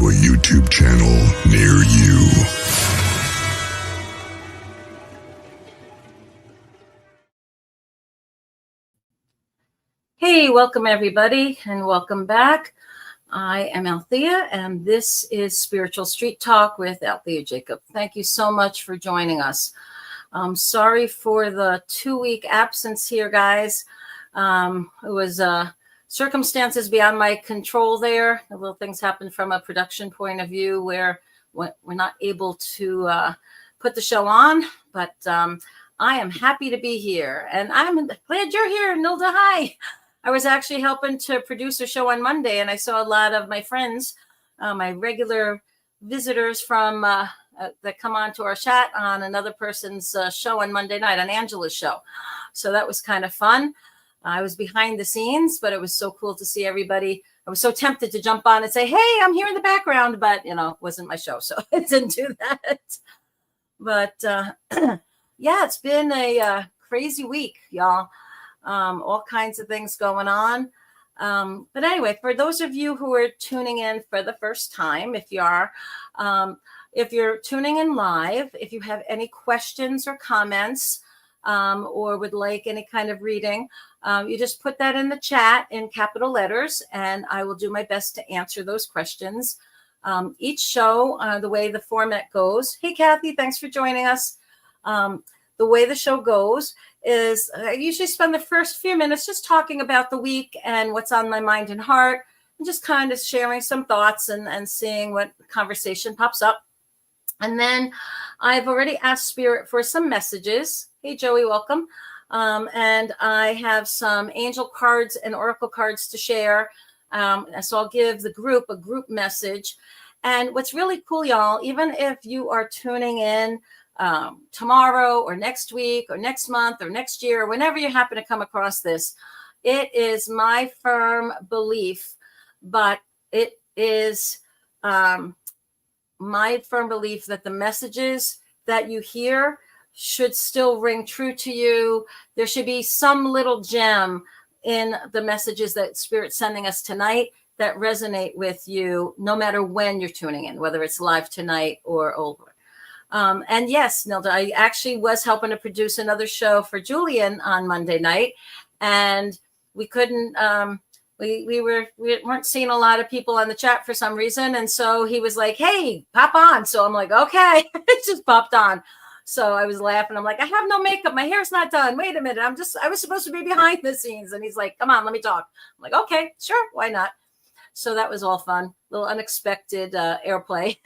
to a YouTube channel near you. Hey, welcome everybody, and welcome back. I am Althea, and this is Spiritual Street Talk with Althea Jacob. Thank you so much for joining us. Sorry for the 2-week absence here, guys. It was circumstances beyond my control there. A little things happened from a production point of view where we're not able to put the show on, but I am happy to be here, and I'm glad you're here, Nilda. Hi. I was actually helping to produce a show on Monday, and I saw a lot of my friends, my regular visitors from that come on to our chat on another person's show on Monday night, on Angela's show. So that was kind of fun. I was behind the scenes, but it was so cool to see everybody. I was so tempted to jump on and say, hey, I'm here in the background, but, it wasn't my show, so I didn't do that. But, yeah, it's been a crazy week, y'all. All kinds of things going on. But anyway, for those of you who are tuning in for the first time, if you're tuning in live, if you have any questions or comments, or would like any kind of reading, you just put that in the chat in capital letters, and I will do my best to answer those questions. Each show, the way the format goes. Hey, Kathy, thanks for joining us. The way the show goes is I usually spend the first few minutes just talking about the week and what's on my mind and heart, and just kind of sharing some thoughts and seeing what conversation pops up. And then I've already asked Spirit for some messages. Hey, Joey, welcome. And I have some angel cards and oracle cards to share. So I'll give the group a group message. And what's really cool, y'all, even if you are tuning in tomorrow or next week or next month or next year, whenever you happen to come across this, it is my firm belief, but it is my firm belief that the messages that you hear should still ring true to you. There should be some little gem in the messages that Spirit's sending us tonight that resonate with you, no matter when you're tuning in, whether it's live tonight or over. And yes, Nilda, I actually was helping to produce another show for Julian on Monday night, and we couldn't, we weren't seeing a lot of people on the chat for some reason. And so he was like, hey, pop on. So I'm like, okay, it just popped on. So I was laughing. I'm like, I have no makeup. My hair's not done. Wait a minute. I was supposed to be behind the scenes. And he's like, come on, let me talk. I'm like, okay, sure. Why not? So that was all fun. A little unexpected airplay.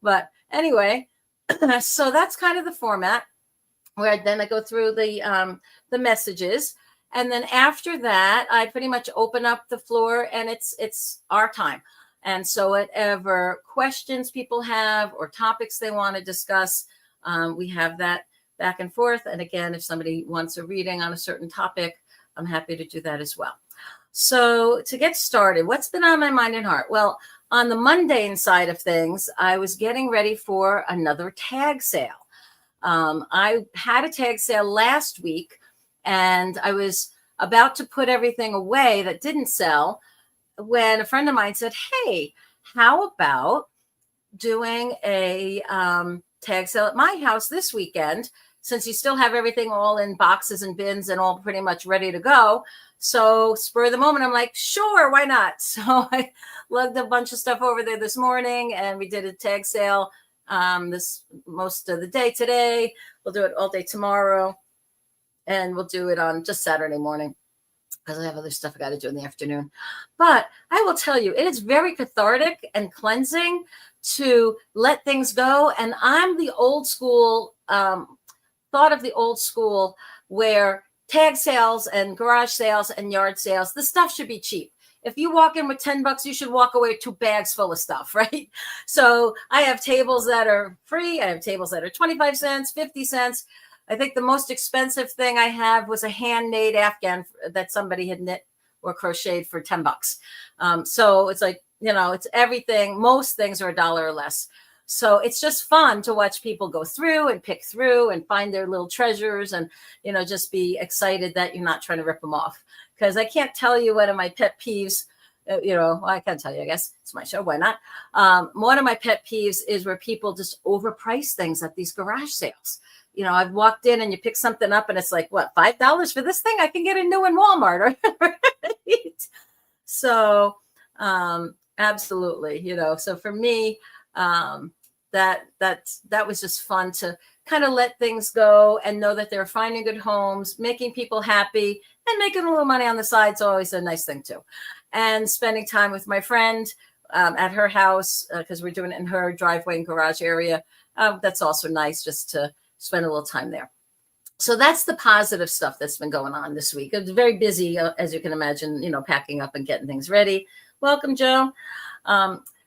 But anyway, so that's kind of the format where then I go through the messages. And then after that, I pretty much open up the floor, and it's our time. And so whatever questions people have or topics they want to discuss, we have that back and forth. And again, if somebody wants a reading on a certain topic, I'm happy to do that as well. So to get started, what's been on my mind and heart? Well, on the mundane side of things, I was getting ready for another tag sale. I had a tag sale last week, and I was about to put everything away that didn't sell when a friend of mine said, hey, how about doing a tag sale at my house this weekend, since you still have everything all in boxes and bins and all pretty much ready to go. So spur of the moment, I'm like, sure, why not? So I lugged a bunch of stuff over there this morning, and we did a tag sale most of the day today. We'll do it all day tomorrow, and we'll do it on just Saturday morning because I have other stuff I got to do in the afternoon. But I will tell you, it is very cathartic and cleansing to let things go. And I'm the old school, thought of the old school where tag sales and garage sales and yard sales, the stuff should be cheap. If you walk in with $10, you should walk away with 2 bags full of stuff, right? So I have tables that are free. I have tables that are 25 cents, 50 cents. I think the most expensive thing I have was a handmade Afghan that somebody had knit or crocheted for $10. So it's like, it's everything. Most things are $1 or less. So it's just fun to watch people go through and pick through and find their little treasures and, just be excited that you're not trying to rip them off. Because I can't tell you one of my pet peeves I can tell you, I guess it's my show. Why not? One of my pet peeves is where people just overprice things at these garage sales. I've walked in and you pick something up and it's like, what, $5 for this thing? I can get it new in Walmart. Right? So, absolutely, so for me, that was just fun to kind of let things go and know that they're finding good homes, making people happy, and making a little money on the side is always a nice thing too. And spending time with my friend at her house, because we're doing it in her driveway and garage area. That's also nice, just to spend a little time there. So that's the positive stuff that's been going on this week. It's very busy, as you can imagine, packing up and getting things ready. Welcome, Joe.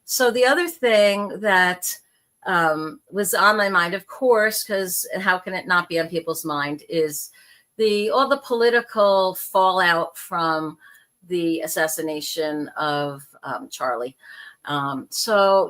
So the other thing that was on my mind, of course, because how can it not be on people's mind, is all the political fallout from the assassination of Charlie. So,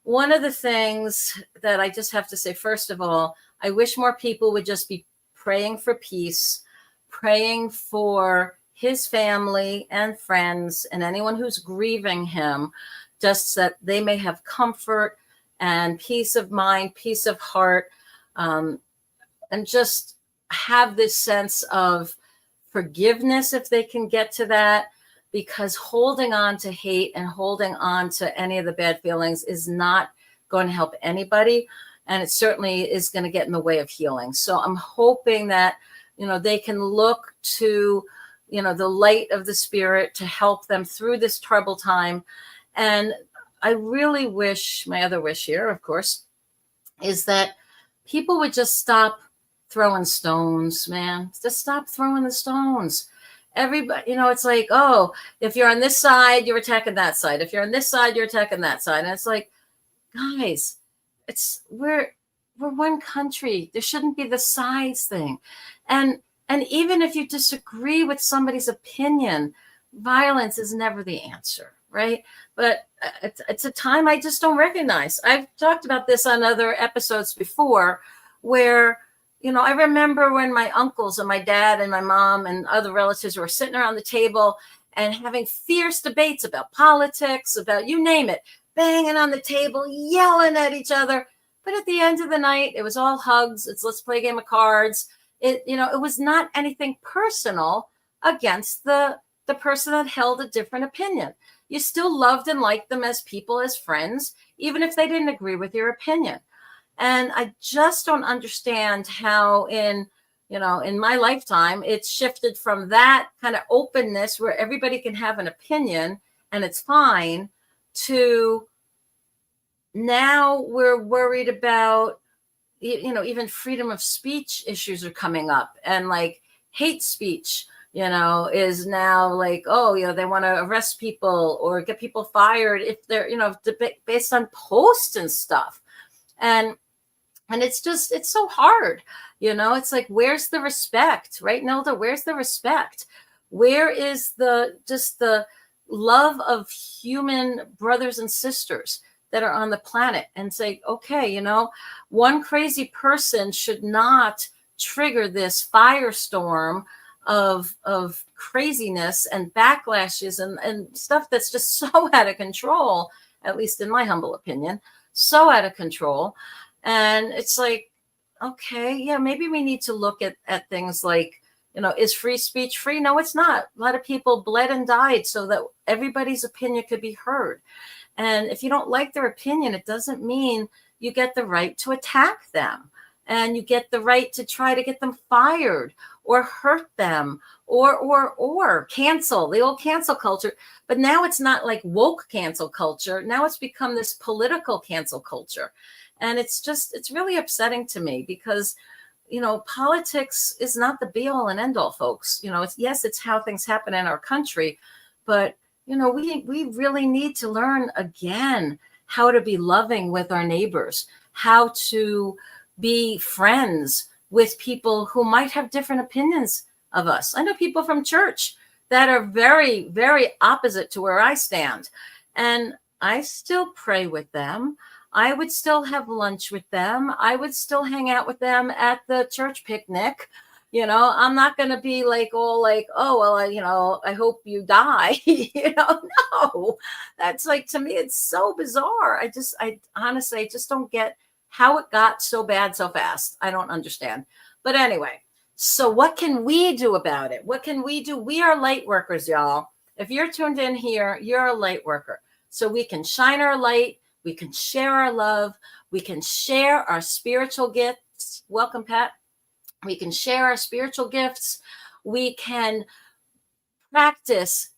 one of the things that I just have to say, first of all, I wish more people would just be praying for peace, praying for his family and friends and anyone who's grieving him, just that they may have comfort and peace of mind, peace of heart, and just have this sense of forgiveness if they can get to that, because holding on to hate and holding on to any of the bad feelings is not going to help anybody. And it certainly is going to get in the way of healing. So I'm hoping that, they can look to, the light of the Spirit to help them through this troubled time. And I really wish, my other wish here, of course, is that people would just stop throwing stones, man. Just stop throwing the stones. Everybody, it's like, oh, if you're on this side, you're attacking that side. If you're on this side, you're attacking that side. And it's like, guys, we're one country. There shouldn't be the sides thing. And even if you disagree with somebody's opinion, violence is never the answer, right? But it's a time I just don't recognize. I've talked about this on other episodes before, where I remember when my uncles and my dad and my mom and other relatives were sitting around the table and having fierce debates about politics, about you name it, banging on the table, yelling at each other. But at the end of the night, it was all hugs. It's let's play a game of cards. It was not anything personal against the person that held a different opinion. You still loved and liked them as people, as friends, even if they didn't agree with your opinion. And I just don't understand how in my lifetime, it's shifted from that kind of openness where everybody can have an opinion and it's fine, to now we're worried about, even freedom of speech issues are coming up, and like hate speech, is now like, oh, they want to arrest people or get people fired if they're, based on posts and stuff. And it's so hard, it's like, where's the respect, right, Nelda? Where's the respect? Where is the love of human brothers and sisters that are on the planet? And say, okay, one crazy person should not trigger this firestorm of craziness and backlashes and stuff that's just so out of control, at least in my humble opinion, so out of control. And it's like, okay, yeah, maybe we need to look at things like, is free speech free? No, it's not. A lot of people bled and died so that everybody's opinion could be heard. And if you don't like their opinion, it doesn't mean you get the right to attack them, and you get the right to try to get them fired or hurt them or cancel, the old cancel culture. But now it's not like woke cancel culture. Now it's become this political cancel culture. And it's really upsetting to me, because, politics is not the be all and end all, folks. It's how things happen in our country, but, we really need to learn again how to be loving with our neighbors, how to be friends with people who might have different opinions of us. I know people from church that are very, very opposite to where I stand, and I still pray with them. I would still have lunch with them. I would still hang out with them at the church picnic. I'm not going to be like all like, oh, well, I hope you die. No, that's like, to me, it's so bizarre. I honestly, I just don't get how it got so bad so fast. I don't understand. But anyway, so what can we do about it? What can we do? We are light workers, y'all. If you're tuned in here, you're a light worker. So we can shine our light. We can share our love. We can share our spiritual gifts. Welcome, Pat. We can share our spiritual gifts. We can practice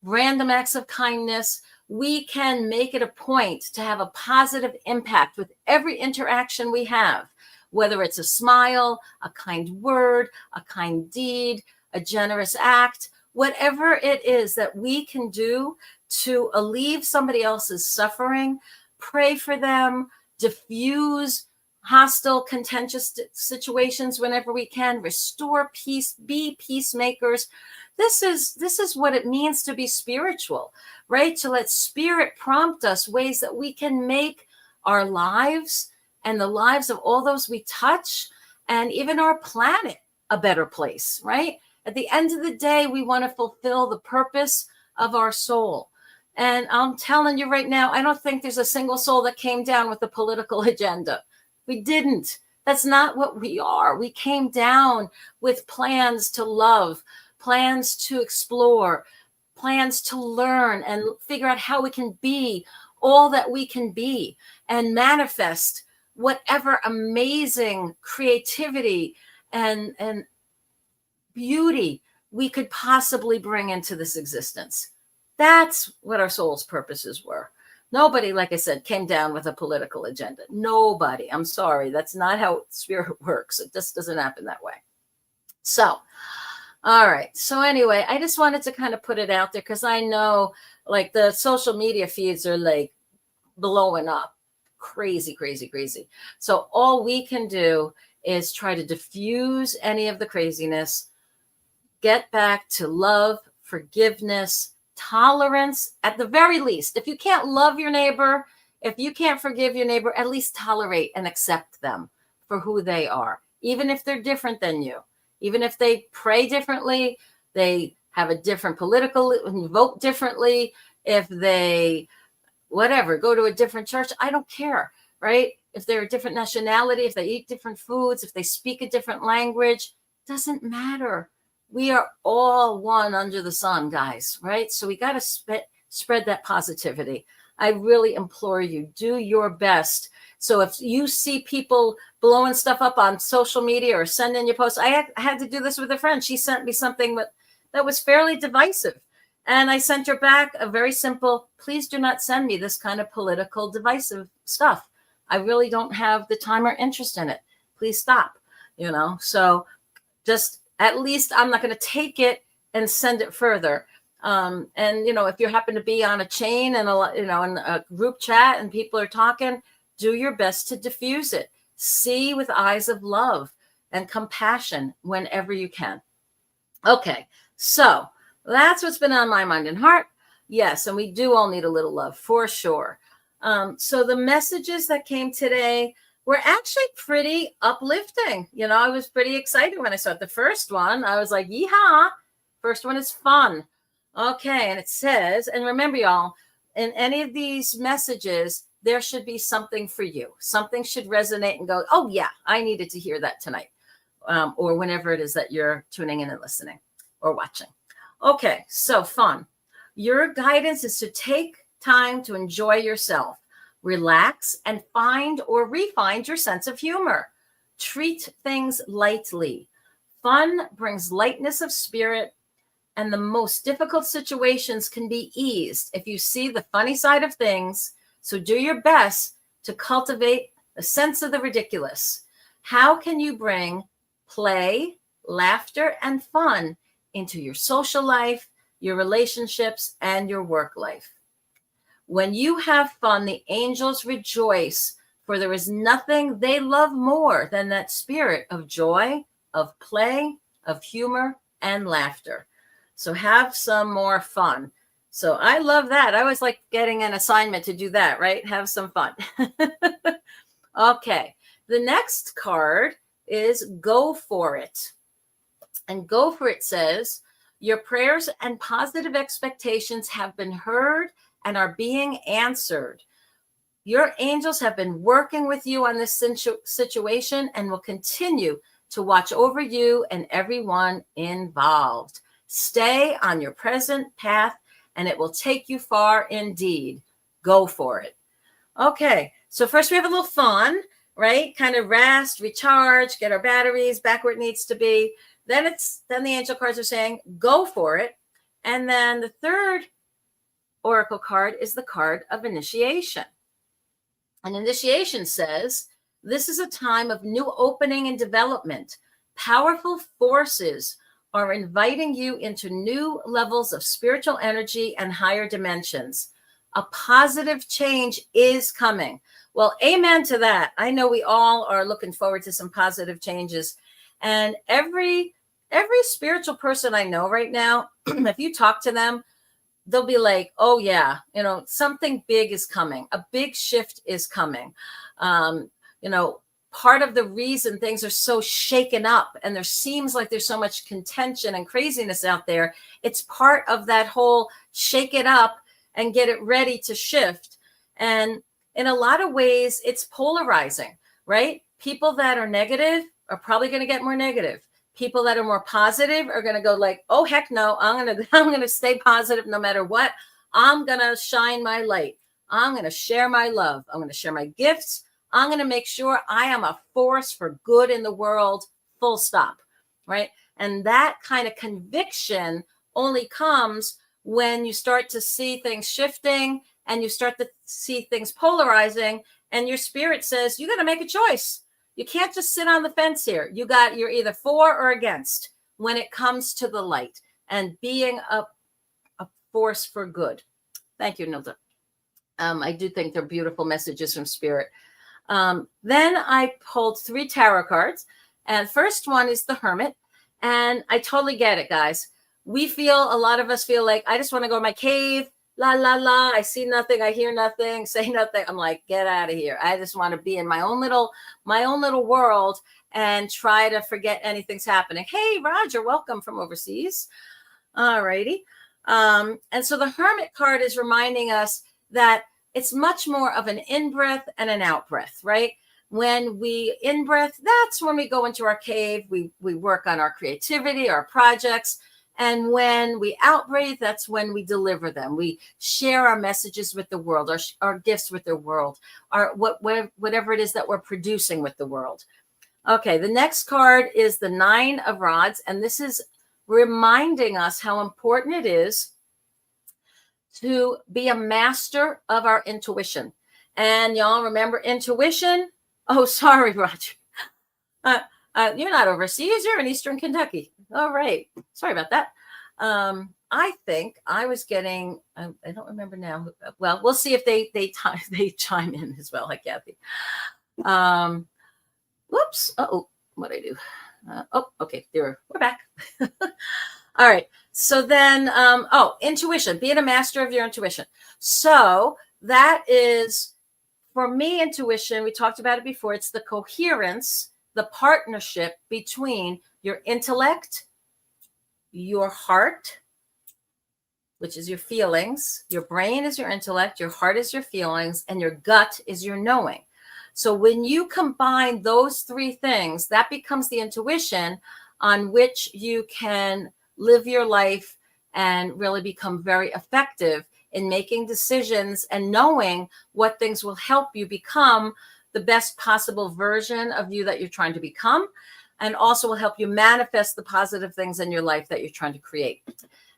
random acts of kindness. We can make it a point to have a positive impact with every interaction we have, whether it's a smile, a kind word, a kind deed, a generous act, whatever it is that we can do to alleviate somebody else's suffering, pray for them, diffuse hostile, contentious situations whenever we can, restore peace, be peacemakers. This is what it means to be spiritual, right? To let spirit prompt us ways that we can make our lives and the lives of all those we touch and even our planet a better place, right? At the end of the day, we want to fulfill the purpose of our soul. And I'm telling you right now, I don't think there's a single soul that came down with a political agenda. We didn't. That's not what we are. We came down with plans to love, plans to explore, plans to learn and figure out how we can be all that we can be and manifest whatever amazing creativity and beauty we could possibly bring into this existence. That's what our soul's purposes were. Nobody, like I said, came down with a political agenda. Nobody. I'm sorry. That's not how spirit works. It just doesn't happen that way. So, all right. So anyway, I just wanted to kind of put it out there because I know like the social media feeds are like blowing up. Crazy, crazy, crazy. So all we can do is try to diffuse any of the craziness, get back to love, forgiveness, tolerance at the very least. If you can't love your neighbor, if you can't forgive your neighbor, at least tolerate and accept them for who they are, even if they're different than you, even if they pray differently, they have a different political, vote differently, if they, whatever, go to a different church, I don't care, right? If they're a different nationality, if they eat different foods, if they speak a different language, doesn't matter. We are all one under the sun, guys, right? So we got to spread that positivity. I really implore you, do your best. So if you see people blowing stuff up on social media or sending you posts, I had to do this with a friend. She sent me something that was fairly divisive. And I sent her back a very simple, please do not send me this kind of political divisive stuff. I really don't have the time or interest in it. Please stop, So just at least I'm not going to take it and send it further. And, if you happen to be on a chain and, in a group chat and people are talking, do your best to diffuse it. See with eyes of love and compassion whenever you can. Okay, so that's what's been on my mind and heart. Yes, and we do all need a little love for sure. So the messages that came today were actually pretty uplifting. I was pretty excited when I saw it. The first one, I was like, yeehaw. First one is fun. Okay, and it says, and remember, y'all, in any of these messages, there should be something for you. Something should resonate and go, oh, yeah, I needed to hear that tonight. Or whenever it is that you're tuning in and listening or watching. Okay, so fun. Your guidance is to take time to enjoy yourself. Relax and find or refine your sense of humor. Treat things lightly. Fun brings lightness of spirit, and the most difficult situations can be eased if you see the funny side of things. So do your best to cultivate a sense of the ridiculous. How can you bring play, laughter, and fun into your social life, your relationships, and your work life? When you have fun, the angels rejoice, for there is nothing they love more than that spirit of joy, of play, of humor, and laughter. So have some more fun. So I love that. I always like getting an assignment to do that, right? Have some fun. Okay. The next card is go for it. And Go For It says, your prayers and positive expectations have been heard and are being answered. Your angels have been working with you on this situation and will continue to watch over you and everyone involved. Stay on your present path and it will take you far indeed. Go for it. Okay, so first we have a little fun, right? Kind of rest, recharge, get our batteries back where it needs to be. Then the angel cards are saying, go for it. And then the third oracle card is the card of initiation. And initiation says, this is a time of new opening and development. Powerful forces are inviting you into new levels of spiritual energy and higher dimensions. A positive change is coming. Well, amen to that. I know we all are looking forward to some positive changes. And every spiritual person I know right now, if you talk to them, they'll be like, oh yeah, something big is coming. A big shift is coming. Part of the reason things are so shaken up and there seems like there's so much contention and craziness out there, it's part of that whole shake it up and get it ready to shift. And in a lot of ways, it's polarizing, right? People that are negative are probably going to get more negative. People that are more positive are going to go like, oh, heck no, I'm going to stay positive no matter what. I'm going to shine my light. I'm going to share my love. I'm going to share my gifts. I'm going to make sure I am a force for good in the world, full stop, right? And that kind of conviction only comes when you start to see things shifting and you start to see things polarizing and your spirit says, you got to make a choice. You can't just sit on the fence here. You're either for or against when it comes to the light and being a force for good. Thank you, Nilda. I do think they're beautiful messages from spirit. Then I pulled 3 tarot cards, and first one is the Hermit. And I totally get it, guys. A lot of us feel like, I just want to go to my cave, la, la, la. I see nothing. I hear nothing, say nothing. I'm like, get out of here. I just want to be in my own little world and try to forget anything's happening. Hey, Roger, welcome from overseas. All righty. And so the Hermit card is reminding us that it's much more of an in-breath and an out-breath, right? When we in-breath, that's when we go into our cave. We work on our creativity, our projects. And when we out-breathe, that's when we deliver them. We share our messages with the world, our gifts with the world, whatever it is that we're producing with the world. Okay, the next card is the 9 of Rods. And this is reminding us how important it is to be a master of our intuition. And y'all remember intuition? Oh, sorry, Roger. You're not overseas. You're in Eastern Kentucky. All right. Sorry about that. I think I was getting, I don't remember now. Well, we'll see if they chime in as well, like Kathy. Whoops. Uh-oh. What'd I do? Okay. We're back. All right. So then, intuition, being a master of your intuition. So that is, for me, intuition, we talked about it before. It's the coherence, the partnership between your intellect, your heart, which is your feelings. Your brain is your intellect, your heart is your feelings, and your gut is your knowing. So when you combine those 3 things, that becomes the intuition on which you can live your life and really become very effective in making decisions and knowing what things will help you become the best possible version of you that you're trying to become, and also will help you manifest the positive things in your life that you're trying to create.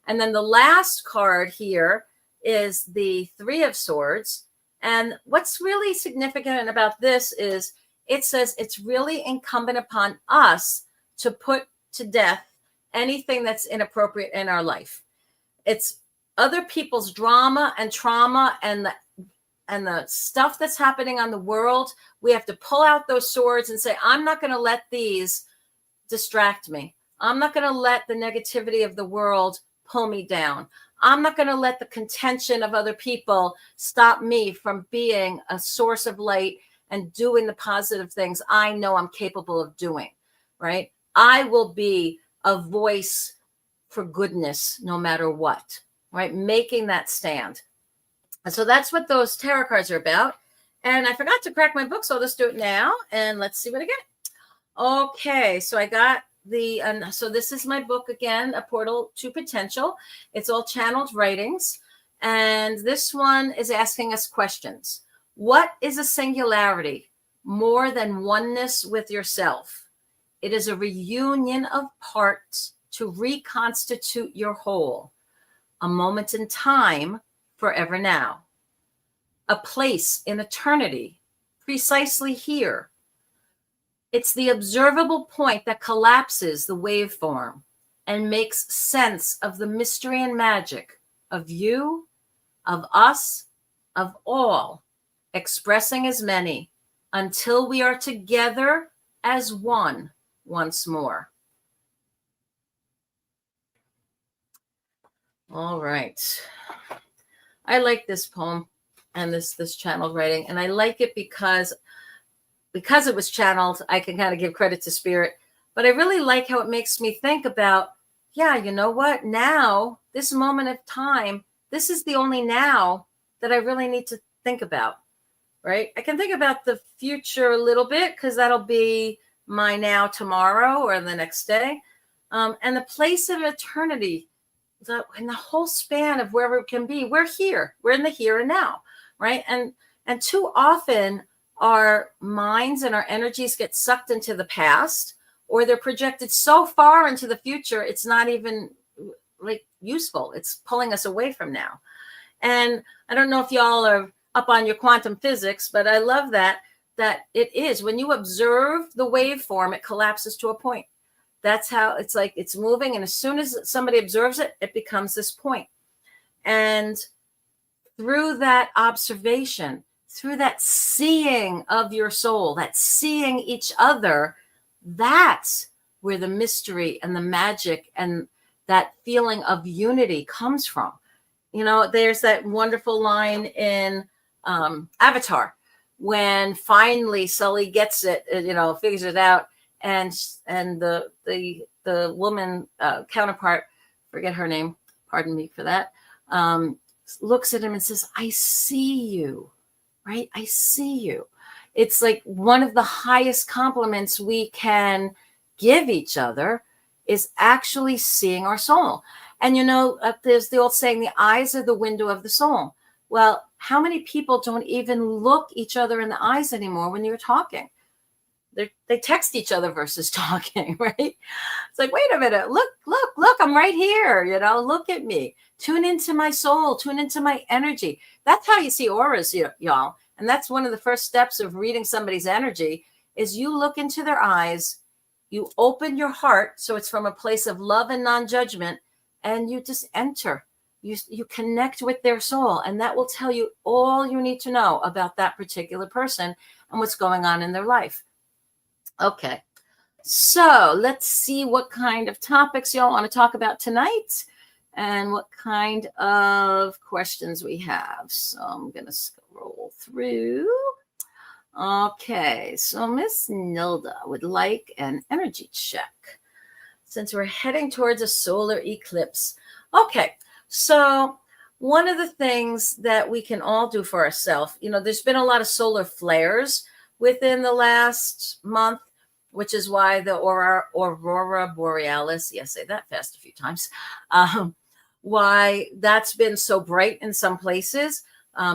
And then the last card here is the 3 of Swords. And what's really significant about this is it says it's really incumbent upon us to put to death anything that's inappropriate in our life. It's other people's drama and trauma and the stuff that's happening on the world. We have to pull out those swords and say, I'm not going to let these distract me. I'm not going to let the negativity of the world pull me down. I'm not going to let the contention of other people stop me from being a source of light and doing the positive things I know I'm capable of doing, right? I will be a voice for goodness no matter what, right? Making that stand. And so that's what those tarot cards are about. And I forgot to crack my book, so I'll just do it now. And let's see what I get. Okay, so I got so this is my book again, A Portal to Potential. It's all channeled writings. And this one is asking us questions. What is a singularity more than oneness with yourself? It is a reunion of parts to reconstitute your whole. A moment in time, forever now. A place in eternity, precisely here. It's the observable point that collapses the waveform and makes sense of the mystery and magic of you, of us, of all, expressing as many until we are together as one once more. All right. I like this poem and this channeled writing, and I like it because it was channeled. I can kind of give credit to spirit, but I really like how it makes me think about, yeah, you know what? Now, this moment of time, this is the only now that I really need to think about, right? I can think about the future a little bit because that'll be my now tomorrow or the next day. And the place of eternity, and the whole span of wherever it can be, we're here. We're in the here and now, right? And too often our minds and our energies get sucked into the past, or they're projected so far into the future, it's not even like useful. It's pulling us away from now. And I don't know if y'all are up on your quantum physics, but I love that it is. When you observe the waveform, it collapses to a point. That's how it's like it's moving. And as soon as somebody observes it, it becomes this point. And through that observation, through that seeing of your soul, that seeing each other, that's where the mystery and the magic and that feeling of unity comes from. You know, there's that wonderful line in Avatar when finally Sully gets it, figures it out, and the woman counterpart, forget her name, pardon me for that, looks at him and says, "I see you." Right? I see you. It's like one of the highest compliments we can give each other is actually seeing our soul. And there's the old saying, the eyes are the window of the soul. Well, how many people don't even look each other in the eyes anymore when you're talking? They text each other versus talking, right? It's like, wait a minute, look, I'm right here. Look at me. Tune into my soul, tune into my energy. That's how you see auras, y'all. And that's one of the first steps of reading somebody's energy is you look into their eyes, you open your heart. So it's from a place of love and non-judgment, and you just enter. You connect with their soul, and that will tell you all you need to know about that particular person and what's going on in their life. Okay, so let's see what kind of topics y'all want to talk about tonight and what kind of questions we have. So I'm going to scroll through. Okay, so Miss Nilda would like an energy check since we're heading towards a solar eclipse. Okay, so one of the things that we can all do for ourselves, there's been a lot of solar flares within the last month, which is why the Aurora Borealis, yes, say that fast a few times, why that's been so bright in some places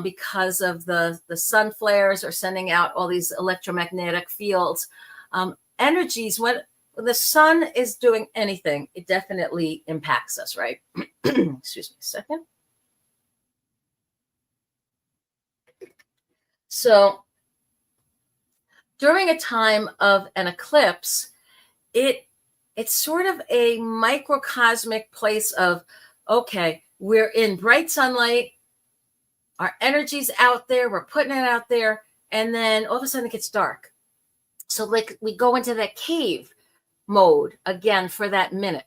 because of the sun flares are sending out all these electromagnetic fields. Energies, when the sun is doing anything, it definitely impacts us, right? Excuse me a second. So during a time of an eclipse, it's sort of a microcosmic place of, okay, we're in bright sunlight, our energy's out there, we're putting it out there, and then all of a sudden it gets dark. So like we go into that cave mode again for that minute.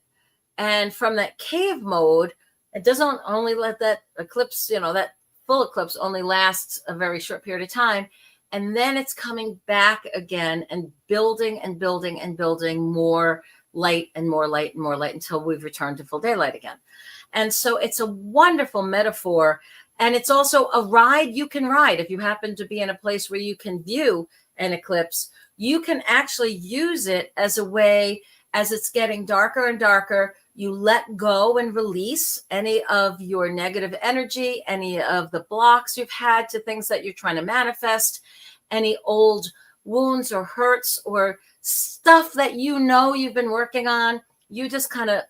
And from that cave mode, it doesn't only let that eclipse, that full eclipse only lasts a very short period of time. And then it's coming back again and building and building and building more light and more light and more light until we've returned to full daylight again. And so it's a wonderful metaphor. And it's also a ride you can ride. If you happen to be in a place where you can view an eclipse, you can actually use it as a way, as it's getting darker and darker, you let go and release any of your negative energy, any of the blocks you've had to things that you're trying to manifest, any old wounds or hurts or stuff that you know you've been working on. You just kind of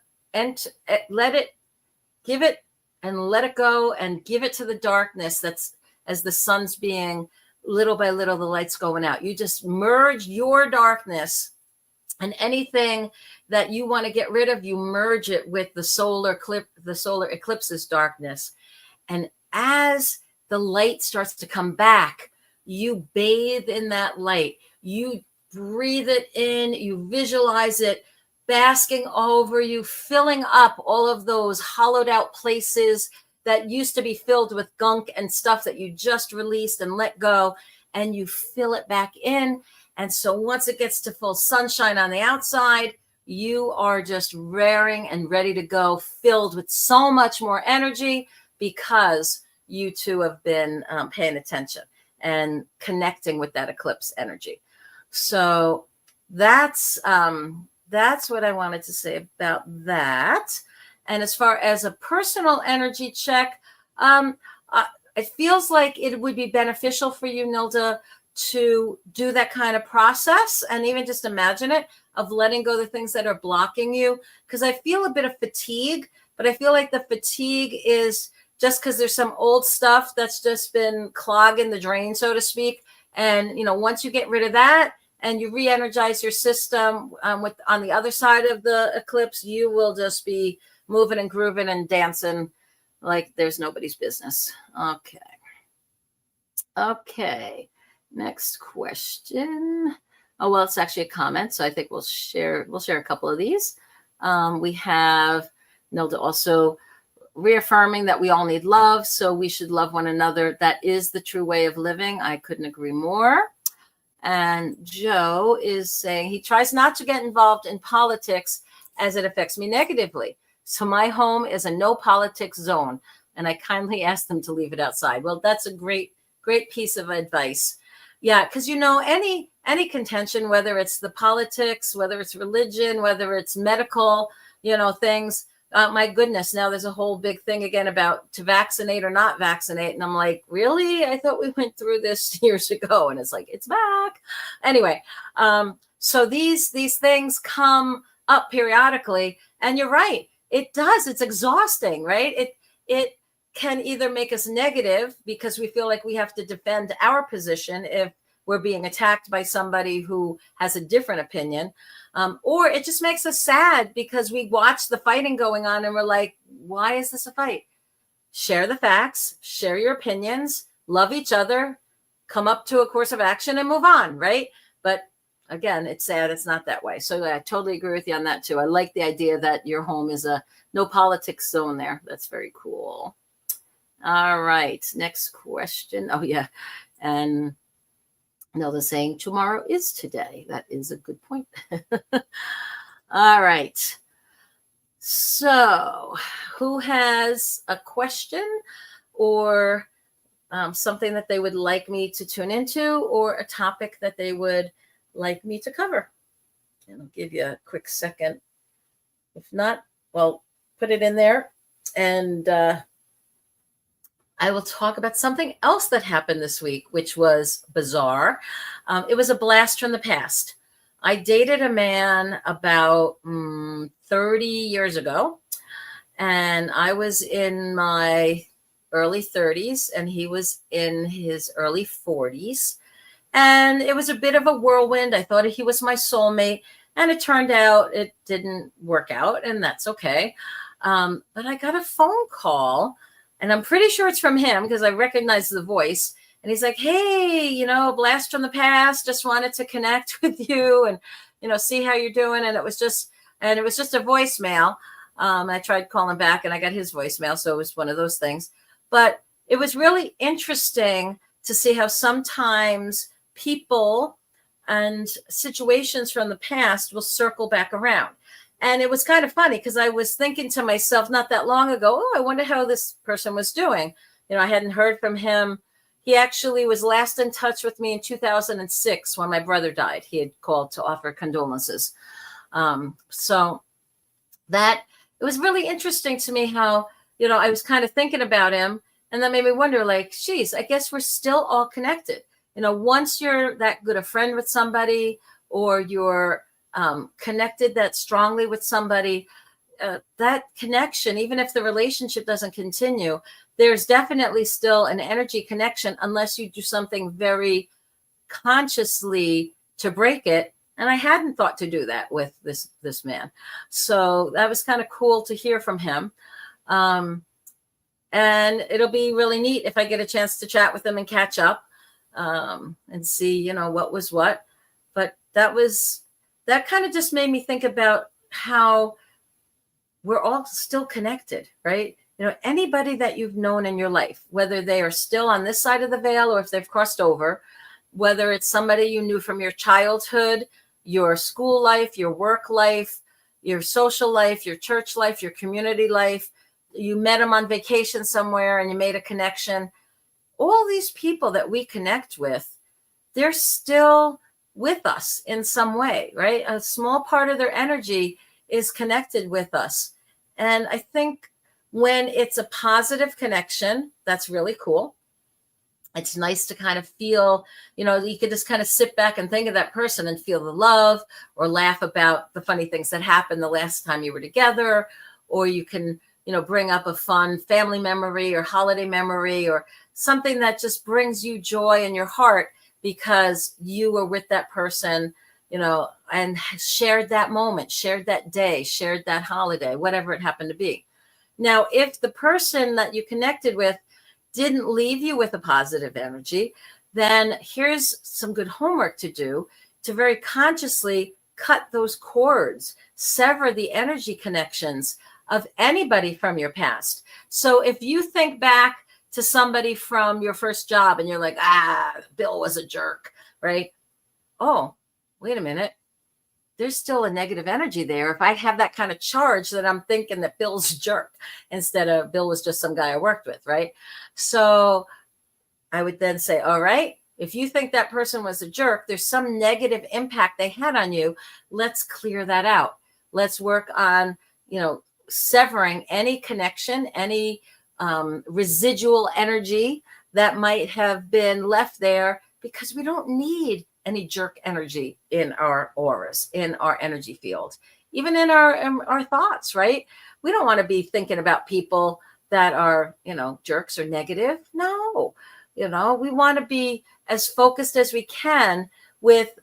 let it, give it and let it go and give it to the darkness. That's as the sun's being little by little, the light's going out. You just merge your darkness and anything that you want to get rid of, you merge it with the solar eclipse's darkness. And as the light starts to come back, you bathe in that light. You breathe it in, you visualize it basking over you, filling up all of those hollowed out places that used to be filled with gunk and stuff that you just released and let go, and you fill it back in. And so once it gets to full sunshine on the outside, you are just raring and ready to go, filled with so much more energy because you too have been paying attention and connecting with that eclipse energy. So that's what I wanted to say about that. And as far as a personal energy check, it feels like it would be beneficial for you, Nilda, to do that kind of process and even just imagine it, of letting go the things that are blocking you. Because I feel a bit of fatigue, but I feel like the fatigue is just because there's some old stuff that's just been clogging the drain, so to speak. And, once you get rid of that and you re-energize your system on the other side of the eclipse, you will just be moving and grooving and dancing like there's nobody's business. Okay. Next question. Oh, well, it's actually a comment, so I think we'll share a couple of these. We have Nilda also reaffirming that we all need love, so we should love one another. That is the true way of living. I couldn't agree more. And Joe is saying he tries not to get involved in politics as it affects me negatively. So my home is a no politics zone, and I kindly ask them to leave it outside. Well, that's a great piece of advice. Yeah, because any contention, whether it's the politics, whether it's religion, whether it's medical, things. My goodness, now there's a whole big thing again about to vaccinate or not vaccinate. And I'm like, really? I thought we went through this years ago. And it's like, it's back. Anyway, so these things come up periodically. And you're right. It does. It's exhausting, right? It can either make us negative because we feel like we have to defend our position if we're being attacked by somebody who has a different opinion. Or it just makes us sad because we watch the fighting going on and we're like, why is this a fight? Share the facts, share your opinions, love each other, come up to a course of action and move on, right? But again, it's sad it's not that way. So I totally agree with you on that too. I like the idea that your home is a no politics zone there. That's very cool. All right, next question. Oh yeah, and Nelda saying tomorrow is today. That is a good point. All right. So who has a question or something that they would like me to tune into or a topic that they would like me to cover? And I'll give you a quick second. If not, well, put it in there and I will talk about something else that happened this week, which was bizarre. It was a blast from the past. I dated a man about 30 years ago, and I was in my early 30s, and he was in his early 40s. And it was a bit of a whirlwind. I thought he was my soulmate, and it turned out it didn't work out, and that's okay. But I got a phone call. And I'm pretty sure it's from him because I recognize the voice. And he's like, hey, blast from the past. Just wanted to connect with you and, see how you're doing. And it was just a voicemail. I tried calling back and I got his voicemail. So it was one of those things. But it was really interesting to see how sometimes people and situations from the past will circle back around. And it was kind of funny because I was thinking to myself not that long ago, oh, I wonder how this person was doing. I hadn't heard from him. He actually was last in touch with me in 2006 when my brother died. He had called to offer condolences. So that it was really interesting to me how, I was kind of thinking about him, and that made me wonder, like, geez, I guess we're still all connected. Once you're that good a friend with somebody, or you're connected that strongly with somebody, that connection, even if the relationship doesn't continue, there's definitely still an energy connection unless you do something very consciously to break it. And I hadn't thought to do that with this man. So that was kind of cool to hear from him. And it'll be really neat if I get a chance to chat with him and catch up and see, what was what. But that kind of just made me think about how we're all still connected, right? Anybody that you've known in your life, whether they are still on this side of the veil or if they've crossed over, whether it's somebody you knew from your childhood, your school life, your work life, your social life, your church life, your community life, you met them on vacation somewhere and you made a connection. All these people that we connect with, they're still with us in some way, right? A small part of their energy is connected with us. And I think when it's a positive connection, that's really cool. It's nice to kind of feel, you could just kind of sit back and think of that person and feel the love, or laugh about the funny things that happened the last time you were together, or you can, bring up a fun family memory or holiday memory or something that just brings you joy in your heart because you were with that person, and shared that moment, shared that day, shared that holiday, whatever it happened to be. Now, if the person that you connected with didn't leave you with a positive energy, then here's some good homework to do to very consciously cut those cords, sever the energy connections of anybody from your past. So if you think back to somebody from your first job and you're like, Bill was a jerk, right? Oh, wait a minute. There's still a negative energy there. If I have that kind of charge, that I'm thinking that Bill's a jerk instead of Bill was just some guy I worked with, right? So I would then say, all right, if you think that person was a jerk, there's some negative impact they had on you. Let's clear that out. Let's work on, severing any connection, any residual energy that might have been left there, because we don't need any jerk energy in our auras, in our energy field, even in our thoughts, right? We don't want to be thinking about people that are, jerks or negative. No, we want to be as focused as we can with,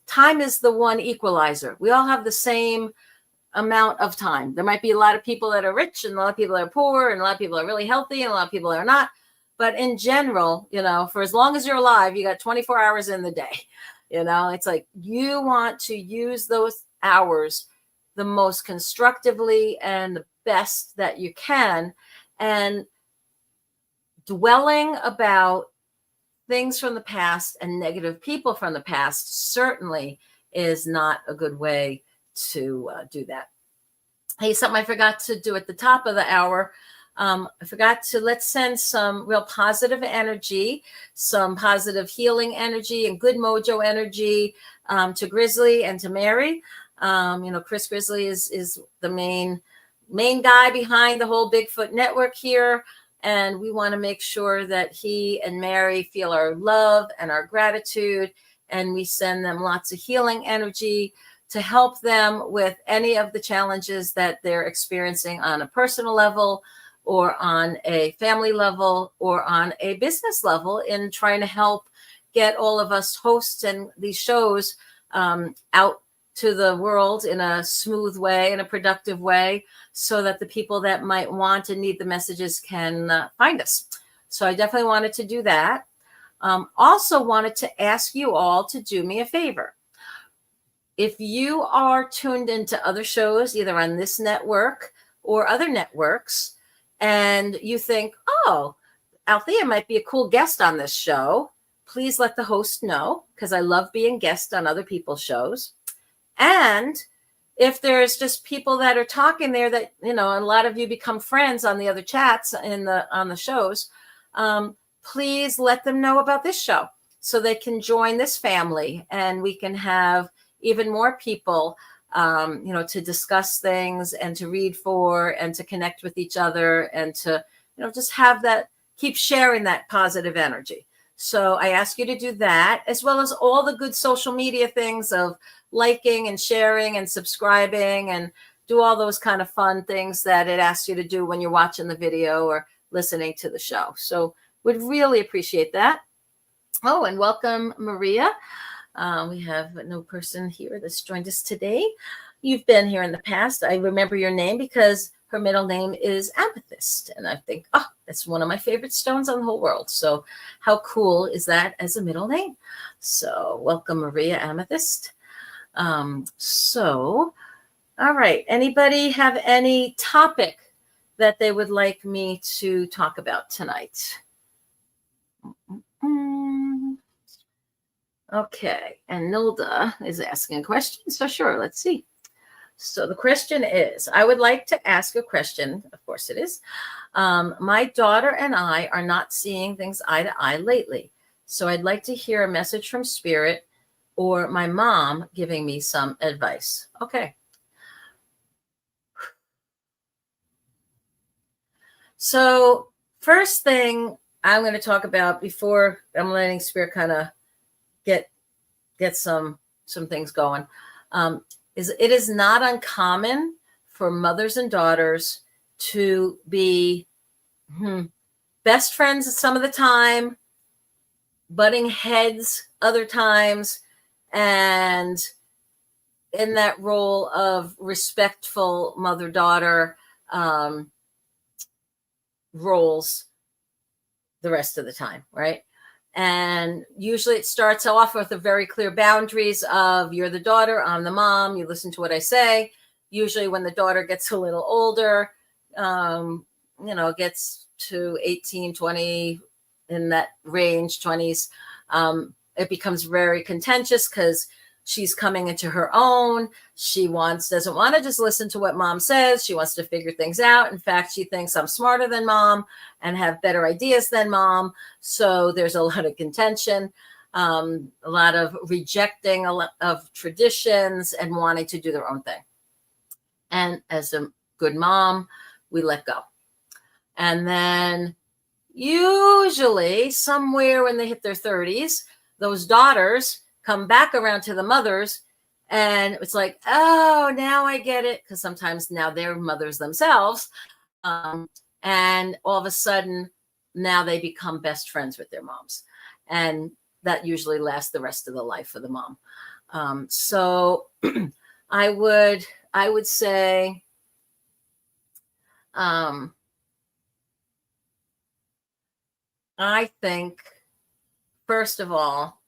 time is the one equalizer. We all have the same amount of time. There might be a lot of people that are rich and a lot of people that are poor and a lot of people are really healthy and a lot of people that are not. But in general, for as long as you're alive, you got 24 hours in the day. It's like you want to use those hours the most constructively and the best that you can. And dwelling about things from the past and negative people from the past certainly is not a good way to do that. Hey, something I forgot to do at the top of the hour. I forgot to let's send some real positive energy, some positive healing energy and good mojo energy to Grizzly and to Mary. Chris Grizzly is the main guy behind the whole Bigfoot network here. And we want to make sure that he and Mary feel our love and our gratitude. And we send them lots of healing energy to help them with any of the challenges that they're experiencing on a personal level, or on a family level, or on a business level, in trying to help get all of us hosts and these shows out to the world in a smooth way, in a productive way, so that the people that might want and need the messages can find us. So I definitely wanted to do that. Also wanted to ask you all to do me a favor. If you are tuned into other shows, either on this network or other networks, and you think, oh, Althea might be a cool guest on this show, please let the host know, because I love being guest on other people's shows. And if there's just people that are talking there that, a lot of you become friends on the other chats on the shows, please let them know about this show so they can join this family, and we can have even more people, to discuss things and to read for and to connect with each other and to, just have that, keep sharing that positive energy. So I ask you to do that, as well as all the good social media things of liking and sharing and subscribing, and do all those kind of fun things that it asks you to do when you're watching the video or listening to the show. So would really appreciate that. Oh, and welcome, Maria. We have a new person here that's joined us today. You've been here in the past. I remember your name because her middle name is Amethyst. And I think, that's one of my favorite stones on the whole world. So how cool is that as a middle name? So welcome, Maria Amethyst. All right. Anybody have any topic that they would like me to talk about tonight? Okay. And Nilda is asking a question. So sure, let's see. So the question is, I would like to ask a question. Of course it is. My daughter and I are not seeing things eye to eye lately. So I'd like to hear a message from Spirit or my mom giving me some advice. Okay. So first thing I'm going to talk about before I'm letting Spirit kind of get some things going, is it is not uncommon for mothers and daughters to be best friends some of the time, butting heads other times, and in that role of respectful mother-daughter roles the rest of the time, right? And usually it starts off with a very clear boundaries of you're the daughter, I'm the mom, you listen to what I say. Usually when the daughter gets a little older, gets to 18, 20, in that range, 20s, it becomes very contentious because she's coming into her own. She doesn't want to just listen to what mom says. She wants to figure things out. In fact, she thinks I'm smarter than mom and have better ideas than mom. So there's a lot of contention, a lot of rejecting of traditions and wanting to do their own thing. And as a good mom, we let go. And then usually somewhere when they hit their 30s, those daughters come back around to the mothers, and it's like, oh, now I get it, because sometimes now they're mothers themselves, and all of a sudden now they become best friends with their moms, and that usually lasts the rest of the life of the mom. So I would say I think, first of all,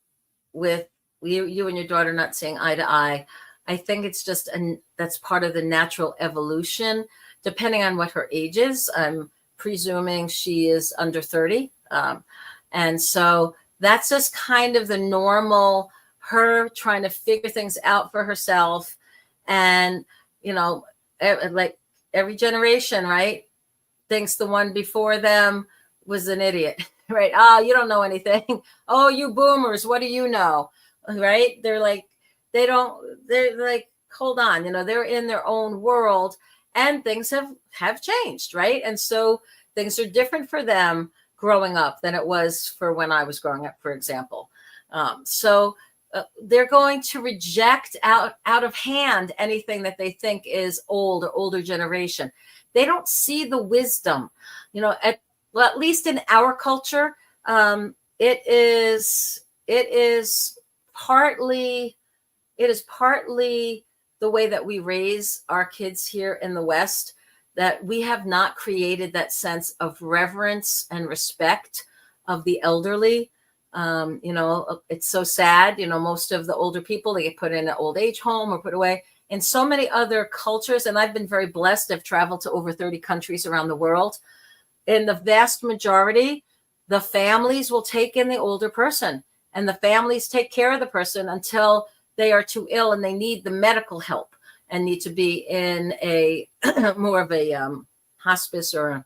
with you and your daughter not seeing eye to eye, I think it's just that's part of the natural evolution, depending on what her age is. I'm presuming she is under 30. And so that's just kind of the normal, her trying to figure things out for herself. And, like every generation, right, thinks the one before them was an idiot, right? Oh, you don't know anything. Oh, you boomers, what do you know? Right? They're like, hold on, they're in their own world, and things have changed, right? And so things are different for them growing up than it was for when I was growing up, for example. So they're going to reject out of hand anything that they think is old or older generation. They don't see the wisdom, at least in our culture. It is partly the way that we raise our kids here in the West, that we have not created that sense of reverence and respect of the elderly. It's so sad. Most of the older people, they get put in an old age home or put away. In so many other cultures, and I've been very blessed. I've traveled to over 30 countries around the world. In the vast majority, the families will take in the older person and the families take care of the person until they are too ill and they need the medical help and need to be in a more of a hospice or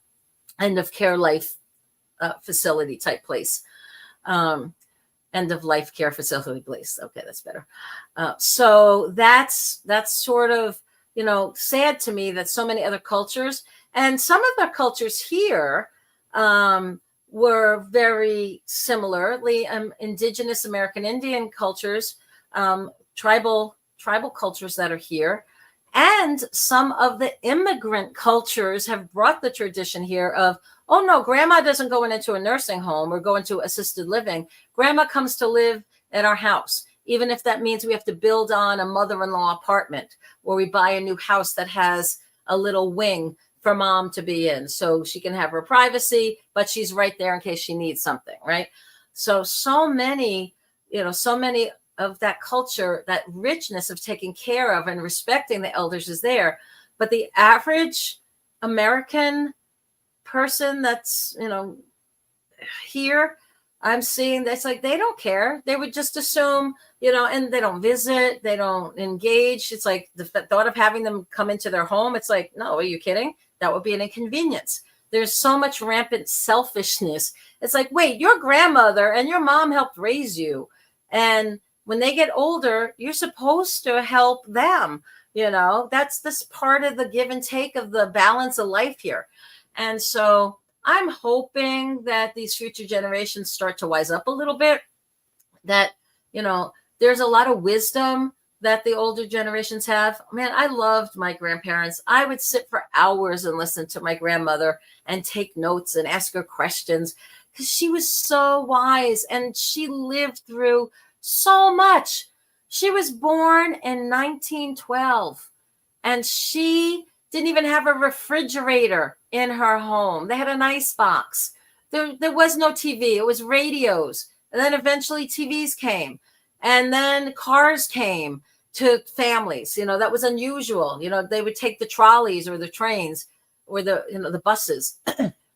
end of care life facility type place. End of life care facility place. Okay, that's better. So that's sort of, sad to me that so many other cultures, and some of the cultures here were very similarly indigenous American Indian cultures, tribal cultures that are here. And some of the immigrant cultures have brought the tradition here of, oh no, grandma doesn't go into a nursing home or go into assisted living. Grandma comes to live at our house, even if that means we have to build on a mother-in-law apartment, or we buy a new house that has a little wing for mom to be in so she can have her privacy, but she's right there in case she needs something, right? So many of that culture, that richness of taking care of and respecting the elders is there. But the average American person that's, here, I'm seeing that's like, they don't care. They would just assume, and they don't visit, they don't engage. It's like the thought of having them come into their home. It's like, no, are you kidding? That would be an inconvenience. There's so much rampant selfishness. It's like, wait, your grandmother and your mom helped raise you. And when they get older, you're supposed to help them. That's this part of the give and take of the balance of life here. And so I'm hoping that these future generations start to wise up a little bit, that, there's a lot of wisdom that the older generations have. Man, I loved my grandparents. I would sit for hours and listen to my grandmother and take notes and ask her questions because she was so wise and she lived through so much. She was born in 1912 and she didn't even have a refrigerator in her home. They had an ice box. There was no TV. It was radios. And then eventually TVs came. And then cars came to families. That was unusual. They would take the trolleys or the trains or the buses.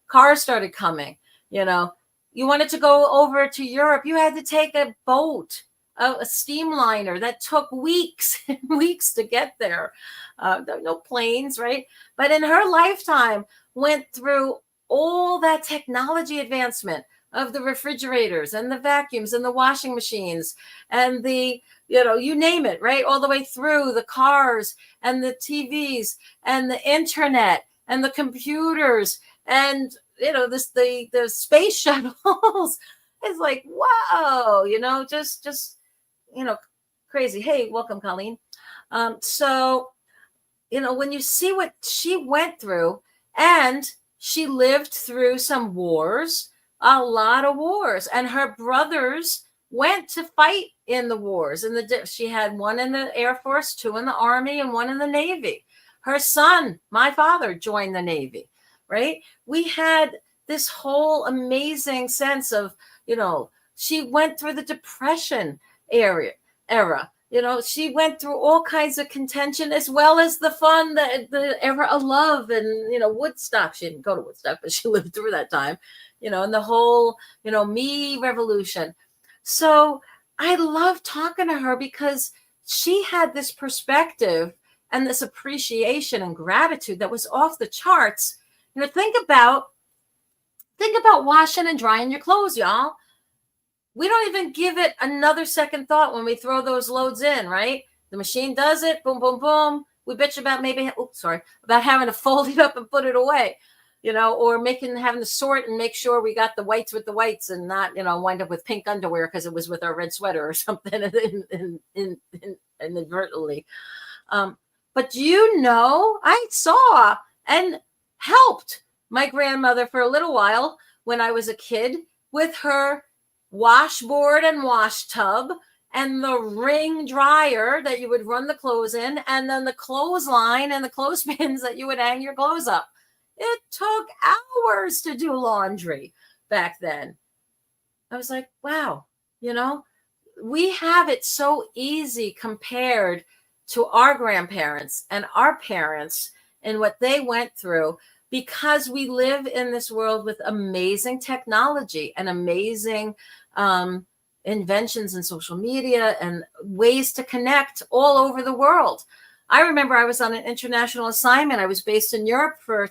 Cars started coming. You wanted to go over to Europe, you had to take a boat, a steamliner that took weeks and weeks to get there. No planes, right? But in her lifetime, went through all that technology advancement of the refrigerators and the vacuums and the washing machines and the, you name it, right? All the way through the cars and the TVs and the internet and the computers and, the space shuttles. It's like, wow, just crazy. Hey, welcome, Colleen. So, when you see what she went through, and she lived through some wars, a lot of wars, and her brothers went to fight in the wars. And she had one in the Air Force, two in the Army, and one in the Navy. Her son, my father, joined the Navy, right? We had this whole amazing sense of, she went through the Depression era. She went through all kinds of contention as well as the fun, the era of love and, Woodstock. She didn't go to Woodstock, but she lived through that time, and the whole, me revolution. So I love talking to her because she had this perspective and this appreciation and gratitude that was off the charts. Think about washing and drying your clothes, y'all. We don't even give it another second thought when we throw those loads in, right? The machine does it, boom, boom, boom. We bitch about about having to fold it up and put it away, or having to sort and make sure we got the whites with the whites and not, wind up with pink underwear because it was with our red sweater or something inadvertently. But I saw and helped my grandmother for a little while when I was a kid with her washboard and wash tub and the ring dryer that you would run the clothes in, and then the clothesline and the clothespins that you would hang your clothes up. It took hours to do laundry back then. I was like, wow, we have it so easy compared to our grandparents and our parents and what they went through, because we live in this world with amazing technology and amazing inventions in social media and ways to connect all over the world. I remember I was on an international assignment. I was based in Europe for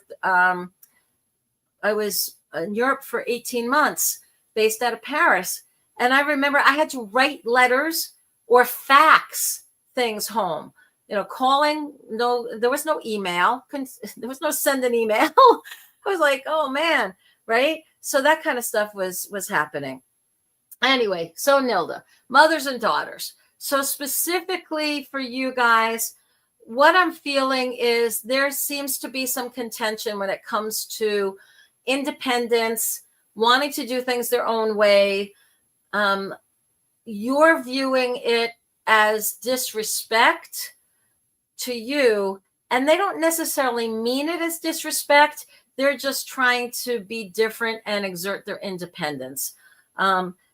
18 months, based out of Paris. And I remember I had to write letters or fax things home. Calling, no, there was no email. There was no send an email. I was like, oh man, right? So that kind of stuff was happening. Anyway, so Nilda, mothers and daughters. So specifically for you guys, what I'm feeling is there seems to be some contention when it comes to independence, wanting to do things their own way. You're viewing it as disrespect to you, and they don't necessarily mean it as disrespect. They're just trying to be different and exert their independence.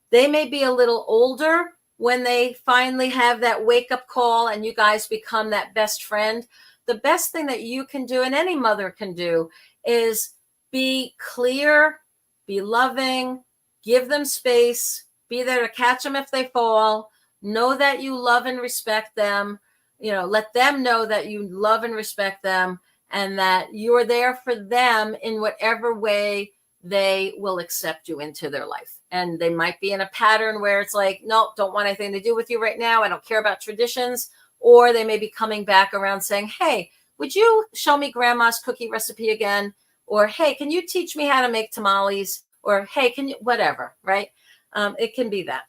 They may be a little older when they finally have that wake-up call and you guys become that best friend. The best thing that you can do, and any mother can do, is be clear, be loving, give them space, be there to catch them if they fall, know that you love and respect them, let them know that you love and respect them, and that you're there for them in whatever way they will accept you into their life. And they might be in a pattern where it's like, no, don't want anything to do with you right now. I don't care about traditions. Or they may be coming back around saying, hey, would you show me grandma's cookie recipe again? Or, hey, can you teach me how to make tamales? Or, hey, can you, whatever, right? It can be that.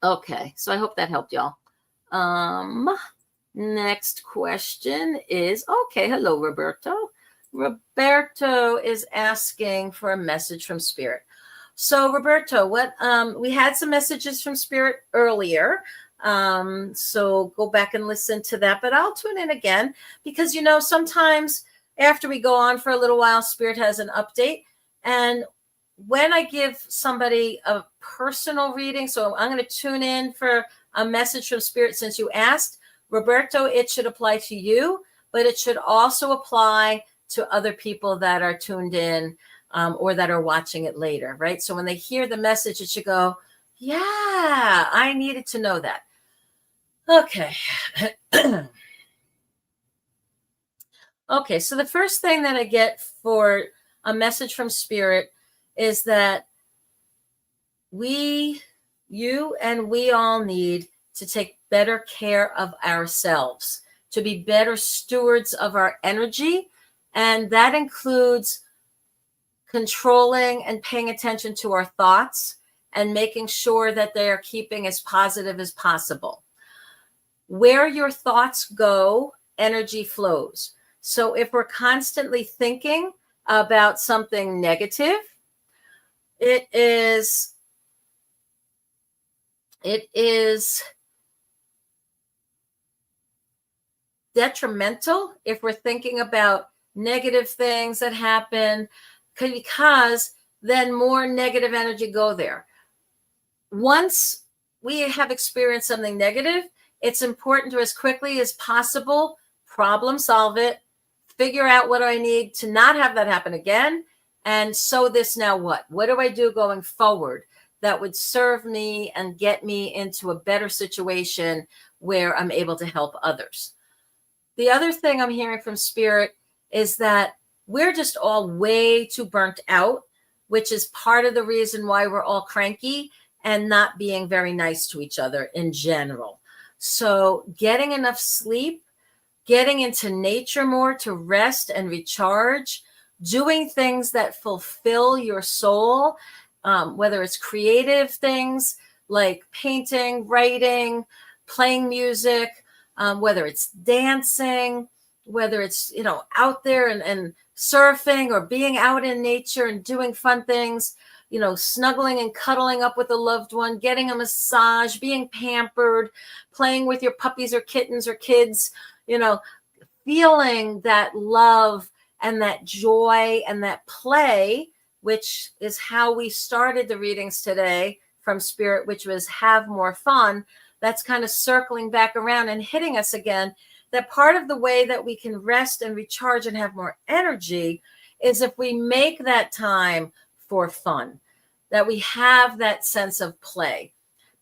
Okay, so I hope that helped y'all. Next question is, okay, hello, Roberto. Roberto is asking for a message from Spirit. So, Roberto, we had some messages from Spirit earlier. So go back and listen to that, but I'll tune in again because, sometimes after we go on for a little while, Spirit has an update. And when I give somebody a personal reading, so I'm going to tune in for a message from Spirit since you asked, Roberto, it should apply to you, but it should also apply to other people that are tuned in or that are watching it later, right? So when they hear the message, it should go, yeah, I needed to know that. Okay. Okay, so the first thing that I get for a message from Spirit is that you and we all need to take better care of ourselves, to be better stewards of our energy. And that includes controlling and paying attention to our thoughts and making sure that they are keeping as positive as possible. Where your thoughts go, energy flows. So if we're constantly thinking about something negative, it is detrimental if we're thinking about negative things that happen, because then more negative energy go there. Once we have experienced something negative, it's important to, as quickly as possible, problem solve it, figure out what do I need to not have that happen again. And so this now what? What do I do going forward that would serve me and get me into a better situation where I'm able to help others? The other thing I'm hearing from Spirit is that we're just all way too burnt out, which is part of the reason why we're all cranky and not being very nice to each other in general. So getting enough sleep, getting into nature more to rest and recharge, doing things that fulfill your soul, whether it's creative things like painting, writing, playing music, whether it's dancing, whether it's, out there and surfing or being out in nature and doing fun things, snuggling and cuddling up with a loved one, getting a massage, being pampered, playing with your puppies or kittens or kids, feeling that love and that joy and that play, which is how we started the readings today from Spirit, which was have more fun. That's kind of circling back around and hitting us again, that part of the way that we can rest and recharge and have more energy is if we make that time for fun, that we have that sense of play.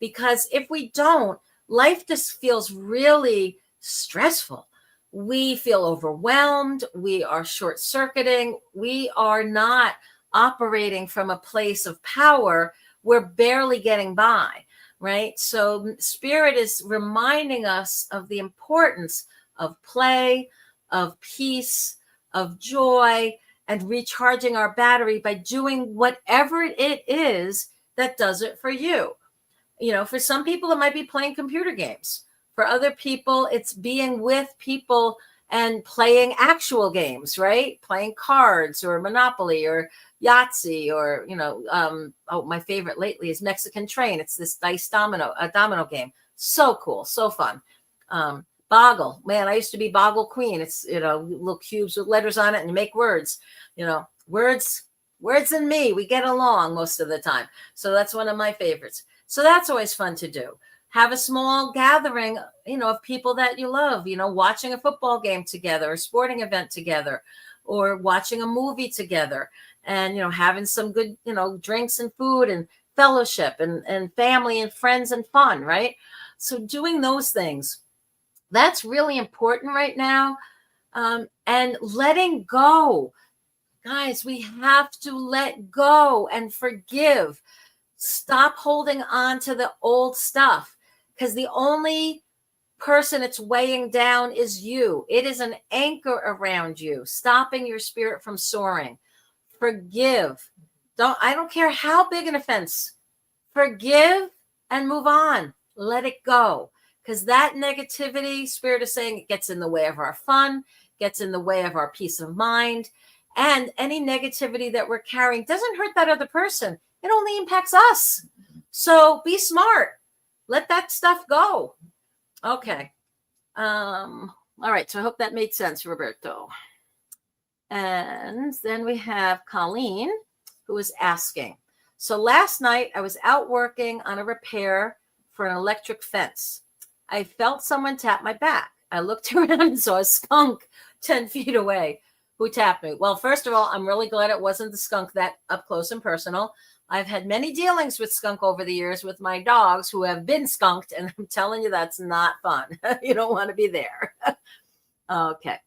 because if we don't, life just feels really stressful. We feel overwhelmed. We are short-circuiting. We are not operating from a place of power. We're barely getting by, right? So Spirit is reminding us of the importance of play, of peace, of joy, and recharging our battery by doing whatever it is that does it for you. You know, for some people, it might be playing computer games. For other people, it's being with people and playing actual games, right? Playing cards or Monopoly or Yahtzee or, my favorite lately is Mexican Train. It's this domino game. So cool, so fun. Boggle, man, I used to be Boggle Queen. It's, little cubes with letters on it and you make words, words and me, we get along most of the time. So that's one of my favorites. So that's always fun to do. Have a small gathering, of people that you love, watching a football game together, a sporting event together, or watching a movie together and, having some good, drinks and food and fellowship and family and friends and fun, right? So doing those things, that's really important right now. And letting go. Guys, we have to let go and forgive. Stop holding on to the old stuff, because the only person it's weighing down is you. It is an anchor around you, stopping your spirit from soaring. Forgive. I don't care how big an offense. Forgive and move on. Let it go. Because that negativity, Spirit is saying, it gets in the way of our fun, gets in the way of our peace of mind. And any negativity that we're carrying doesn't hurt that other person. It only impacts us. So be smart. Let that stuff go. Okay. All right. So I hope that made sense, Roberto. And then we have Colleen, who is asking. So last night I was out working on a repair for an electric fence. I felt someone tap my back. I looked around and saw a skunk 10 feet away who tapped me. Well, first of all, I'm really glad it wasn't the skunk that up close and personal. I've had many dealings with skunk over the years with my dogs who have been skunked, and I'm telling you, that's not fun. You don't want to be there. Okay.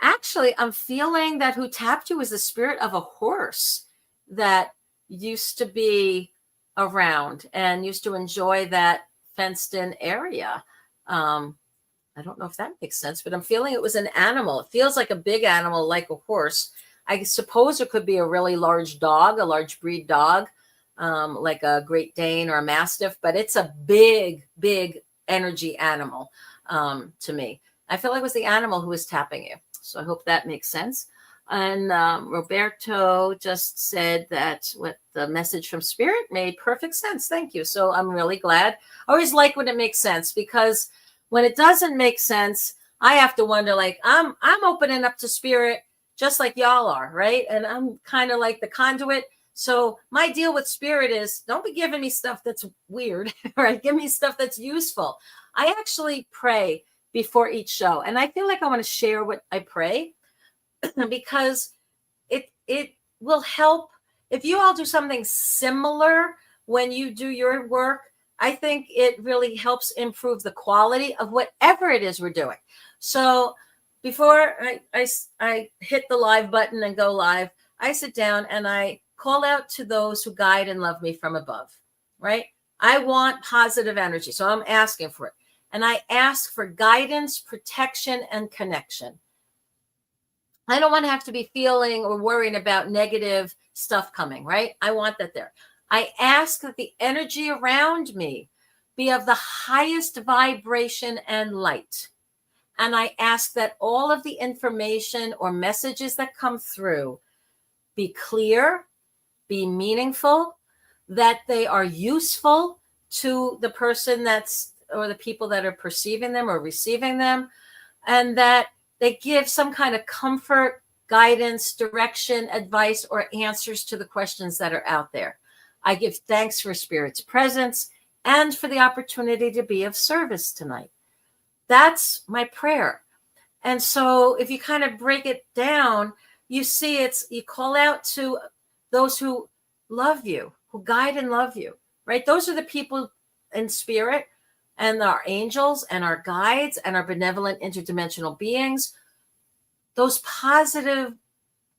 Actually, I'm feeling that who tapped you is the spirit of a horse that used to be around and used to enjoy that fenced-in area. I don't know if that makes sense, but I'm feeling it was an animal. It feels like a big animal, like a horse. I suppose it could be a really large dog, a large breed dog, like a Great Dane or a Mastiff, but it's a big, big energy animal to me. I feel like it was the animal who was tapping you. So I hope that makes sense. And Roberto just said that what the message from Spirit made perfect sense. Thank you. So I'm really glad. I always like when it makes sense, because when it doesn't make sense, I have to wonder, like, I'm opening up to Spirit just like y'all are, right? And I'm kind of like the conduit. So my deal with Spirit is, don't be giving me stuff that's weird, right? Give me stuff that's useful. I actually pray before each show, and I feel like I want to share what I pray because it will help. If you all do something similar when you do your work, I think it really helps improve the quality of whatever it is we're doing. So before I hit the live button and go live, I sit down and I call out to those who guide and love me from above, right? I want positive energy, so I'm asking for it. And I ask for guidance, protection, and connection. I don't want to have to be feeling or worrying about negative stuff coming, right? I want that there. I ask that the energy around me be of the highest vibration and light. And I ask that all of the information or messages that come through be clear, be meaningful, that they are useful to the person or the people that are perceiving them or receiving them, and that they give some kind of comfort, guidance, direction, advice, or answers to the questions that are out there. I give thanks for Spirit's presence and for the opportunity to be of service tonight. That's my prayer. And so if you kind of break it down, you see you call out to those who love you, who guide and love you, right? Those are the people in spirit and our angels and our guides and our benevolent interdimensional beings. Those positive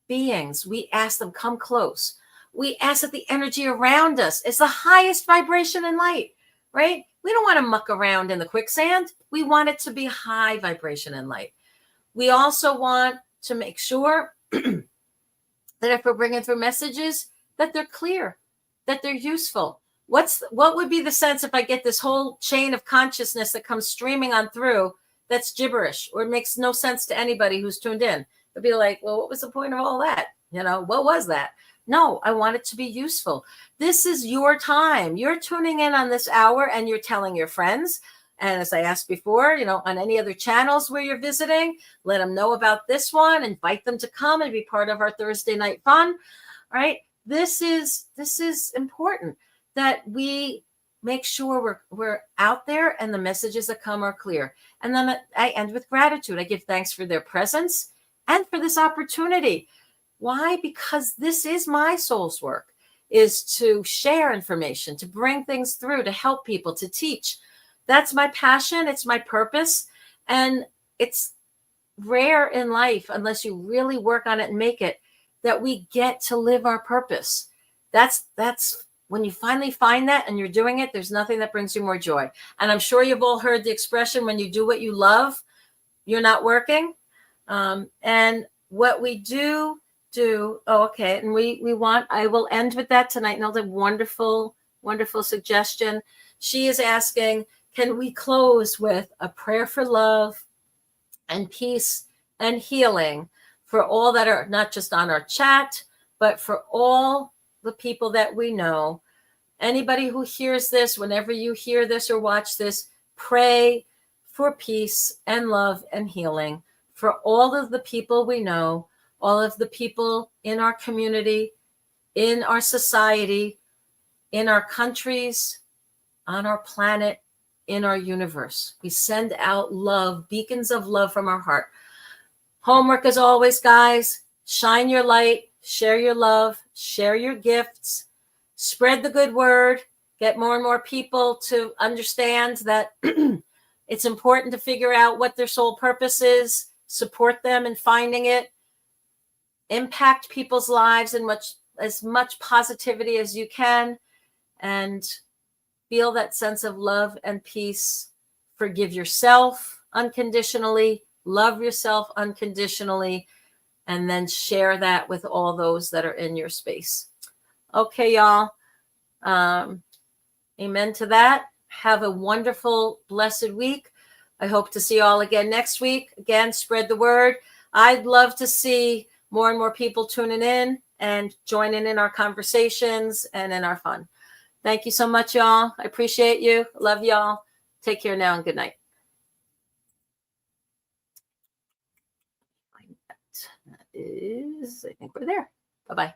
beings, we ask them, come close. We ask that the energy around us is the highest vibration and light, right? We don't want to muck around in the quicksand. We want it to be high vibration and light. We also want to make sure that if we're bringing through messages, that they're clear, that they're useful. What would be the sense if I get this whole chain of consciousness that comes streaming on through that's gibberish or it makes no sense to anybody who's tuned in? They'll be like, well, what was the point of all that? What was that? No, I want it to be useful. This is your time. You're tuning in on this hour and you're telling your friends. And as I asked before, on any other channels where you're visiting, let them know about this one, invite them to come and be part of our Thursday night fun, right? This is important that we make sure we're out there and the messages that come are clear. And then I end with gratitude. I give thanks for their presence and for this opportunity. Why? Because this is my soul's work, is to share information, to bring things through, to help people, to teach. That's my passion. It's my purpose. And it's rare in life, unless you really work on it and make it, that we get to live our purpose. That's when you finally find that and you're doing it, there's nothing that brings you more joy. And I'm sure you've all heard the expression, when you do what you love, you're not working. And what we do, okay. And I will end with that tonight. Another wonderful, wonderful suggestion. She is asking, can we close with a prayer for love and peace and healing for all that are not just on our chat, but for all the people that we know. Anybody who hears this, whenever you hear this or watch this, pray for peace and love and healing for all of the people we know, all of the people in our community, in our society, in our countries, on our planet, in our universe. We send out love, beacons of love from our heart. Homework as always, guys. Shine your light, share your love, share your gifts, spread the good word, get more and more people to understand that it's important to figure out what their soul purpose is, support them in finding it, impact people's lives in as much positivity as you can, and feel that sense of love and peace. Forgive yourself unconditionally, love yourself unconditionally, and then share that with all those that are in your space. Okay, y'all. Amen to that. Have a wonderful, blessed week. I hope to see you all again next week. Again, spread the word. I'd love to see more and more people tuning in and joining in our conversations and in our fun. Thank you so much, y'all. I appreciate you. Love y'all. Take care now and good night. I think we're there. Bye-bye.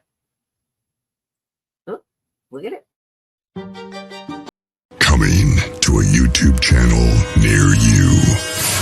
Oh, look at it. Coming to a YouTube channel near you.